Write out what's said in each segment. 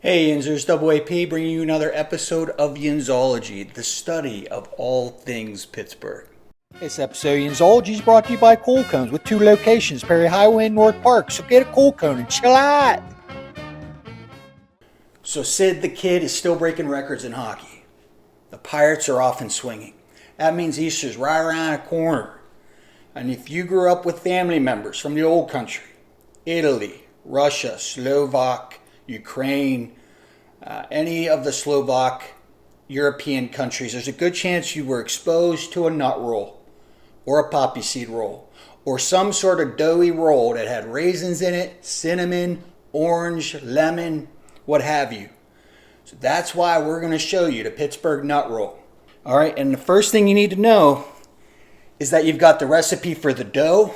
Hey Yinzers, WAP bringing you another episode of Yinzology, the study of all things Pittsburgh. This episode of Yinzology is brought to you by Cool Cones with two locations, Perry Highway and North Park. So get a Cool Cone and chill out. So Sid the Kid is still breaking records in hockey. The Pirates are off and swinging. That means Easter's right around the corner. And if you grew up with family members from the old country, Italy, Russia, Slovak, Ukraine, any of the Slovak European countries, there's a good chance you were exposed to a nut roll or a poppy seed roll or some sort of doughy roll that had raisins in it, cinnamon, orange, lemon, what have you. So that's why we're going to show you the Pittsburgh nut roll. All right, and the first thing you need to know is that you've got the recipe for the dough,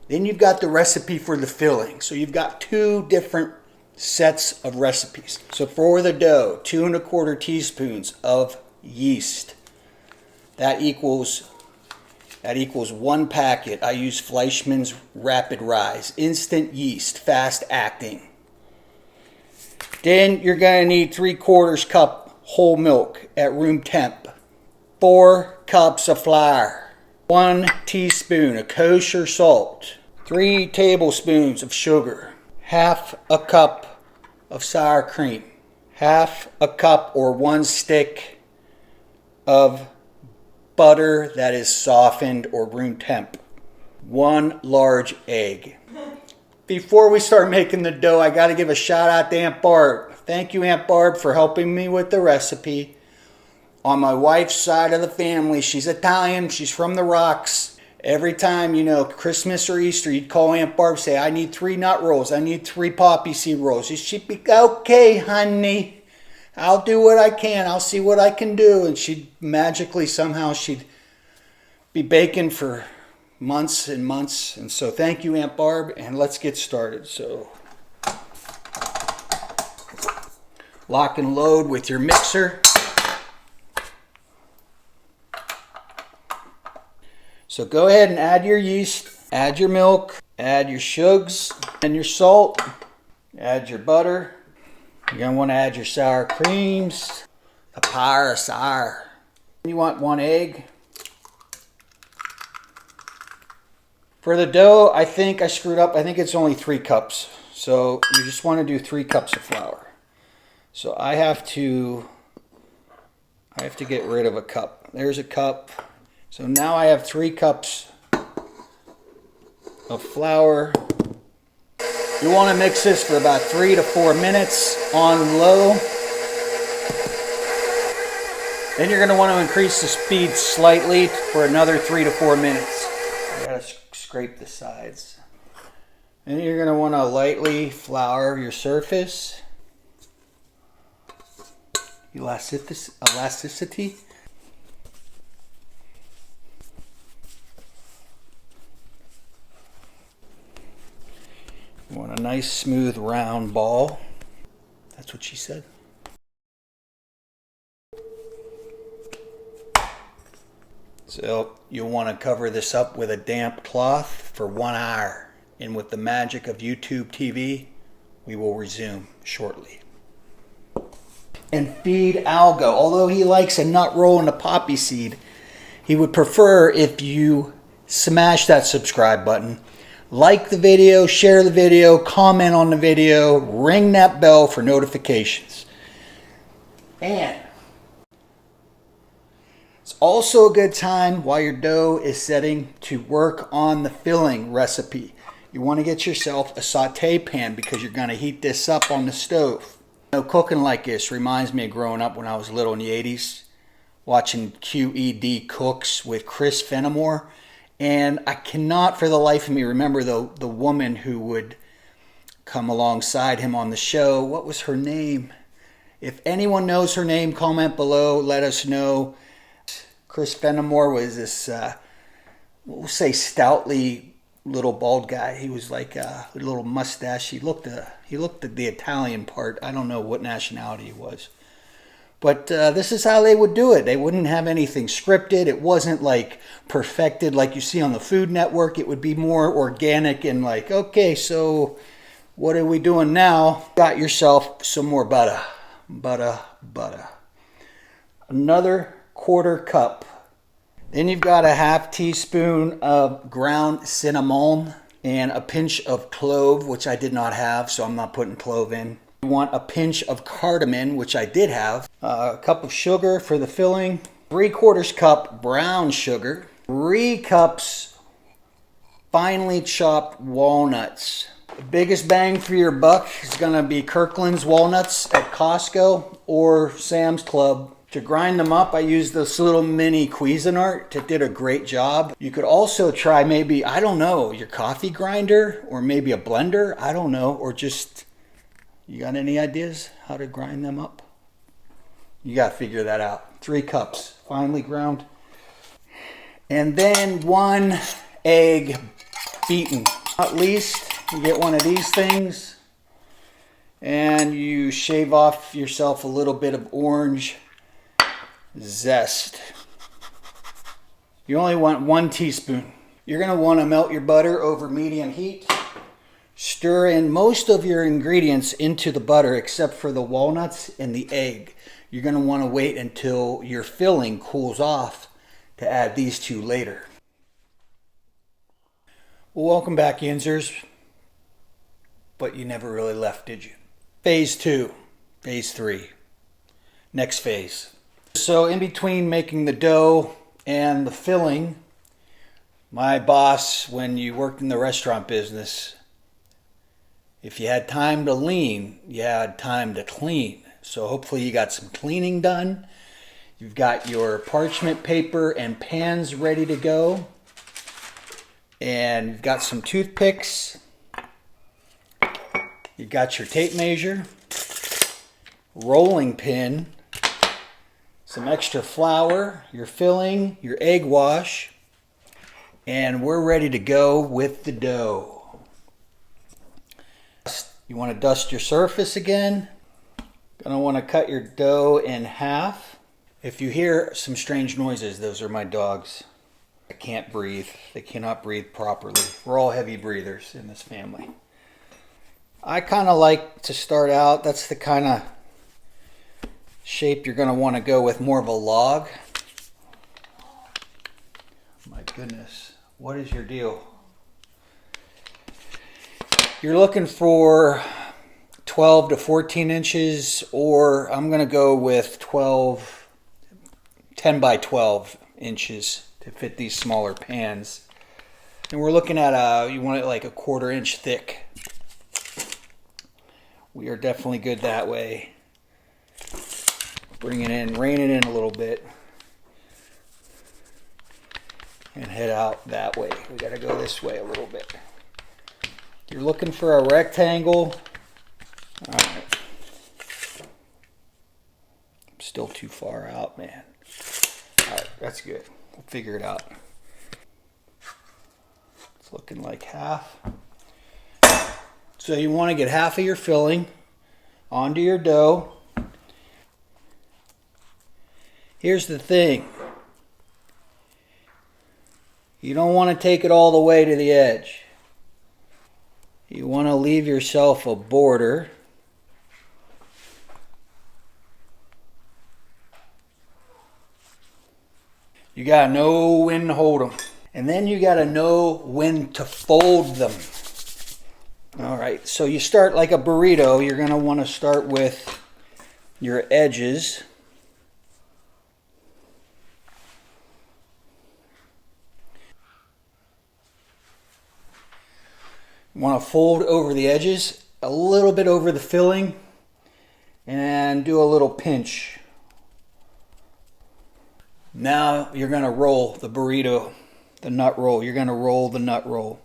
then you've got the recipe for the filling. So you've got two different sets of recipes. So for the dough, 2 1/4 teaspoons of yeast. That equals 1 packet. I use Fleischmann's Rapid Rise, instant yeast, fast acting. Then you're going to need 3/4 cup whole milk at room temp. 4 cups of flour. 1 teaspoon of kosher salt. 3 tablespoons of sugar. Half a cup of sour cream. Half a cup or 1 stick of butter that is softened or room temp. 1 large egg. Before we start making the dough, I got to give a shout out to Aunt Barb. Thank you, Aunt Barb, for helping me with the recipe. On my wife's side of the family, she's Italian, she's from the Rocks. Every time, Christmas or Easter, you'd call Aunt Barb, say, I need 3 nut rolls, I need 3 poppy seed rolls. She'd be, okay, honey, I'll do what I can, I'll see what I can do. And she'd magically, somehow, she'd be baking for months and months. And so thank you, Aunt Barb, and let's get started. So lock and load with your mixer. So go ahead and add your yeast, add your milk, add your sugars and your salt, add your butter. You're going to want to add your sour creams, the power of sour. You want 1 egg. For the dough, I think I screwed up. I think it's only 3 cups. So you just want to do 3 cups of flour. So I have to get rid of a cup. There's a cup. So now I have 3 cups of flour. You want to mix this for about 3 to 4 minutes on low. Then you're going to want to increase the speed slightly for another 3 to 4 minutes. I got to scrape the sides. Then you're going to want to lightly flour your surface. Elasticity. You want a nice smooth round ball. That's what she said. So you'll want to cover this up with a damp cloth for 1 hour. And with the magic of YouTube TV, we will resume shortly. And feed Algo. Although he likes a nut roll and a poppy seed, he would prefer if you smash that subscribe button. Like the video, share the video, comment on the video, ring that bell for notifications. And it's also a good time while your dough is setting to work on the filling recipe. You want to get yourself a saute pan because you're going to heat this up on the stove. Cooking like this reminds me of growing up when I was little in the 80s, watching QED Cooks with Chris Fenimore. And I cannot for the life of me remember the woman who would come alongside him on the show. What was her name? If anyone knows her name, comment below. Let us know. Chris Fenimore was this, we'll say stoutly little bald guy. He was like a little mustache. He looked the Italian part. I don't know what nationality he was. But this is how they would do it. They wouldn't have anything scripted. It wasn't like perfected like you see on the Food Network. It would be more organic and like, okay, so What are we doing now? Got yourself some more butter. Butter. Another 1/4 cup. Then you've got a 1/2 teaspoon of ground cinnamon and a pinch of clove, which I did not have, so I'm not putting clove in. You want a pinch of cardamom, which I did have. A cup of sugar for the filling. 3/4 cup brown sugar. 3 cups finely chopped walnuts. The biggest bang for your buck is going to be Kirkland's walnuts at Costco or Sam's Club. To grind them up, I used this little mini Cuisinart. It did a great job. You could also try maybe, I don't know, your coffee grinder or maybe a blender. I don't know. Or just, you got any ideas how to grind them up? You got to figure that out. 3 cups, finely ground. And then 1 egg beaten. At least you get one of these things and you shave off yourself a little bit of orange zest. You only want 1 teaspoon. You're going to want to melt your butter over medium heat. Stir in most of your ingredients into the butter except for the walnuts and the egg. You're going to want to wait until your filling cools off to add these 2 later. Well, welcome back, Yinzers. But you never really left, did you? Phase 2, phase 3, next phase. So in between making the dough and the filling, my boss, when you worked in the restaurant business, if you had time to lean, you had time to clean. So hopefully you got some cleaning done. You've got your parchment paper and pans ready to go. And you've got some toothpicks. You've got your tape measure, rolling pin, some extra flour, your filling, your egg wash, and we're ready to go with the dough. You want to dust your surface again. Gonna want to cut your dough in half. If you hear some strange noises, those are my dogs. They can't breathe. They cannot breathe properly. We're all heavy breathers in this family. I kind of like to start out, that's the kind of shape you're going to want to go with, more of a log. My goodness, what is your deal? You're looking for 12 to 14 inches, or I'm going to go with 10 by 12 inches to fit these smaller pans. And we're looking at you want it like a 1/4 inch thick. We are definitely good that way. Bring it in, rein it in a little bit. And head out that way. We got to go this way a little bit. You're looking for a rectangle. All right. I'm still too far out, man. All right, that's good. We'll figure it out. It's looking like half. So you want to get half of your filling onto your dough. Here's the thing. You don't want to take it all the way to the edge. You want to leave yourself a border. You got to know when to hold them. And then you got to know when to fold them. All right, so you start like a burrito. You're going to want to start with your edges. You want to fold over the edges, a little bit over the filling, and do a little pinch. Now you're going to roll the burrito, the nut roll. You're going to roll the nut roll.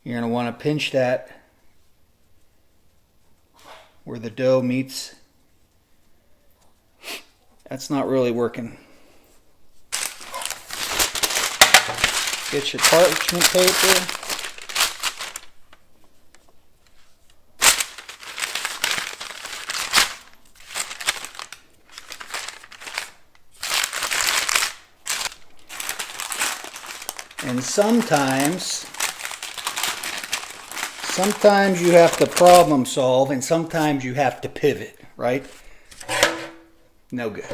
You're going to want to pinch that where the dough meets. That's not really working. Get your parchment paper. And sometimes you have to problem solve, and sometimes you have to pivot, right? No good.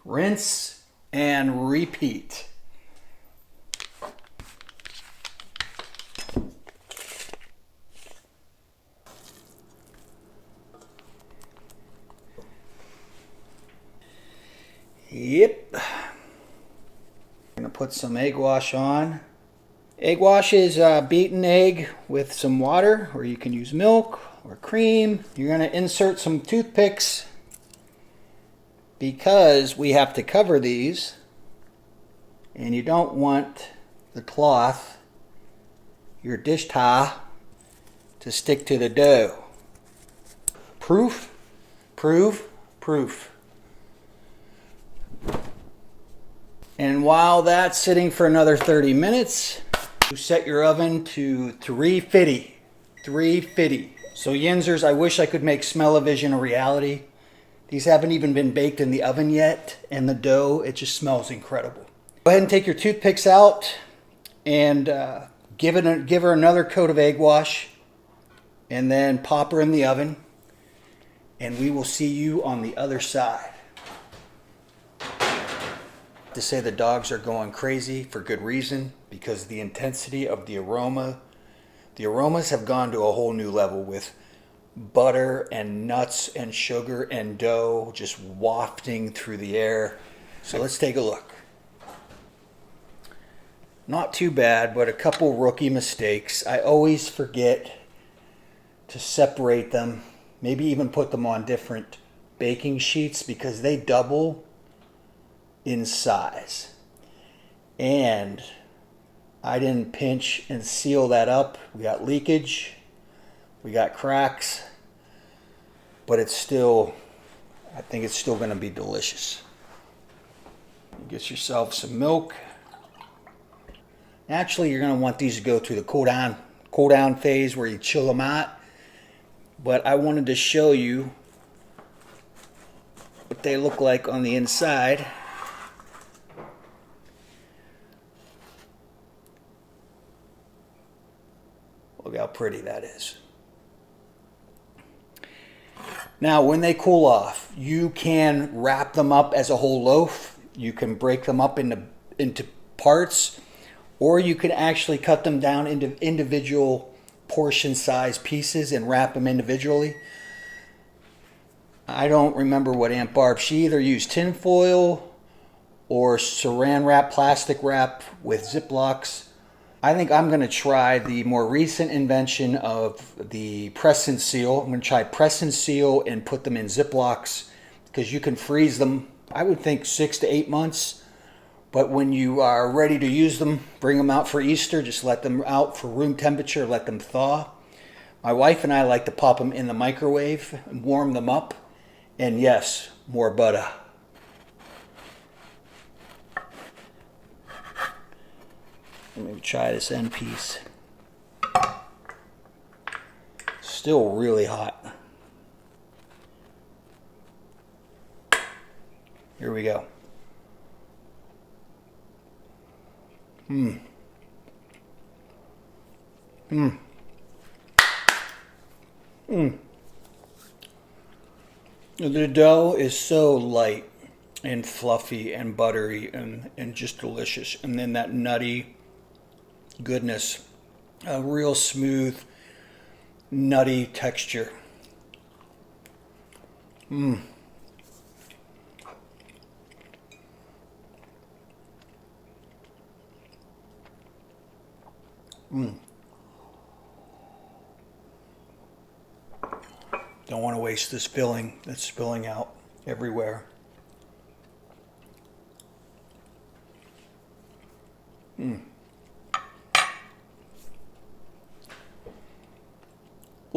Rinse and repeat. Yep. I'm gonna put some egg wash on. Egg wash is beaten egg with some water, or you can use milk or cream. You're gonna insert some toothpicks because we have to cover these, and you don't want the cloth, your dish towel, to stick to the dough. Proof, proof, proof. And while that's sitting for another 30 minutes, you set your oven to 350. 350. So Yinzers, I wish I could make smell-o-vision a reality. These haven't even been baked in the oven yet, and the dough, it just smells incredible. Go ahead and take your toothpicks out and give her another coat of egg wash, and then pop her in the oven, and we will see you on the other side. To say the dogs are going crazy for good reason, because the intensity of the aromas have gone to a whole new level with butter and nuts and sugar and dough just wafting through the air. So let's take a look. Not too bad, but a couple rookie mistakes. I always forget to separate them, maybe even put them on different baking sheets because they double in size. And I didn't pinch and seal that up. We got leakage, we got cracks, but it's still, I think it's still going to be delicious. Get yourself some milk. Naturally, you're going to want these to go through the cool down phase where you chill them out. But I wanted to show you what they look like on the inside. Look how pretty that is. Now, when they cool off, you can wrap them up as a whole loaf. You can break them up into parts, or you can actually cut them down into individual portion-sized pieces and wrap them individually. I don't remember what Aunt Barb, she either used tin foil or saran wrap, plastic wrap with Ziplocs. I think I'm going to try the more recent invention of the press and seal. I'm going to try press and seal and put them in Ziplocs because you can freeze them, I would think 6 to 8 months. But when you are ready to use them, bring them out for Easter, just let them out for room temperature, let them thaw. My wife and I like to pop them in the microwave and warm them up. And yes, more butter. Let me try this end piece. Still really hot. Here we go. The dough is so light and fluffy and buttery and just delicious. And then that nutty goodness, a real smooth, nutty texture. Don't want to waste this filling that's spilling out everywhere.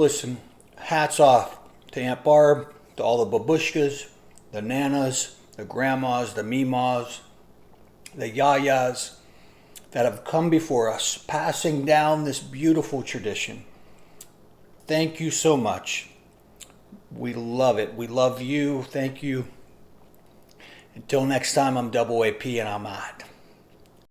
Listen, hats off to Aunt Barb, to all the babushkas, the nanas, the grandmas, the mimas, the yayas that have come before us, passing down this beautiful tradition. Thank you so much. We love it. We love you. Thank you. Until next time, I'm Double AP and I'm out.